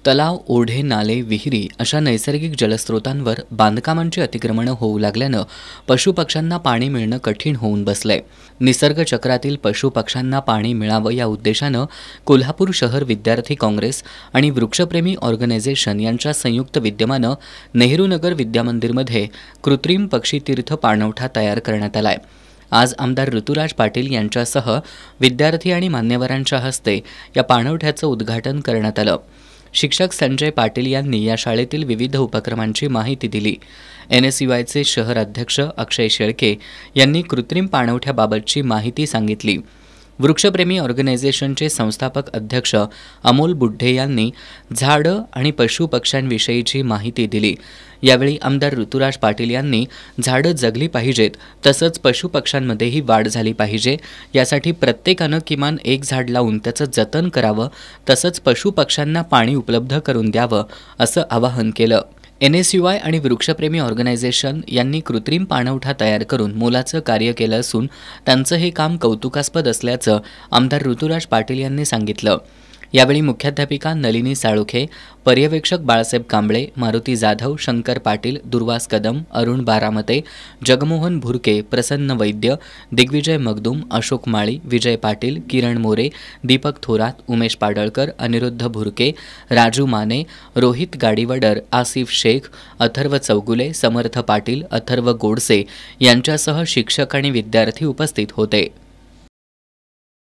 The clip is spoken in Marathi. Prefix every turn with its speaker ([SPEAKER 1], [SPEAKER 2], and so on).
[SPEAKER 1] तलाव, ओढे, नाले, विहिरी अशा नैसर्गिक जलस्रोतांवर बांधकामांची अतिक्रमणं होऊ लागल्यानं पशुपक्ष्यांना पाणी मिळणं कठीण होऊन बसलंय. निसर्ग चक्रातील पशुपक्ष्यांना पाणी मिळावं या उद्देशानं कोल्हापूर शहर विद्यार्थी काँग्रेस आणि वृक्षप्रेमी ऑर्गनायझेशन यांच्या संयुक्त विद्यमानं नेहरू नगर विद्यामंदिरमध्ये कृत्रिम पक्षीतीर्थ पाणवठा तयार करण्यात आलाय. आज आमदार ऋतुराज पाटील यांच्यासह विद्यार्थी आणि मान्यवरांच्या हस्ते या पाणवठ्याचं उद्घाटन करण्यात आलं. शिक्षक संजय पाटील यांनी या शाळेतील विविध उपक्रमांची माहिती दिली. NSUIचे शहर अध्यक्ष अक्षय शेळके यांनी कृत्रिम पाणवठ्याबाबतची माहिती सांगितली. वृक्षप्रेमी ऑर्गनायझेशनचे संस्थापक अध्यक्ष अमोल बुड्ढे यांनी झाडं आणि पशुपक्ष्यांविषयीची माहिती दिली. यावेळी आमदार ऋतुराज पाटील यांनी झाडं जगली पाहिजेत, तसंच पशुपक्ष्यांमध्येही वाढ झाली पाहिजे, यासाठी प्रत्येकानं किमान एक झाड लावून त्याचं जतन करावं, तसंच पशुपक्ष्यांना पाणी उपलब्ध करून द्यावं असं आवाहन केलं. NSUI आणि वृक्षप्रेमी ऑर्गनायझेशन यांनी कृत्रिम पाणवठा तयार करून मोलाचं कार्य केलं असून त्यांचं हे काम कौतुकास्पद असल्याचं आमदार ऋतुराज पाटील यांनी सांगितलं. यावेळी मुख्याध्यापिका नलिनी साळुखे, पर्यवेक्षक बाळासाहेब कांबळे, मारुती जाधव, शंकर पाटील, दुर्वास कदम, अरुण बारामते, जगमोहन भुरके, प्रसन्न वैद्य, दिग्विजय मगदूम, अशोक माळी, विजय पाटील, किरण मोरे, दीपक थोरात, उमेश पाडळकर, अनिरुद्ध भुरके, राजू माने, रोहित गाडीवडर, आसिफ शेख, अथर्व चौगुले, समर्थ पाटील, अथर्व गोडसे यांच्यासह शिक्षक आणि विद्यार्थी उपस्थित होते.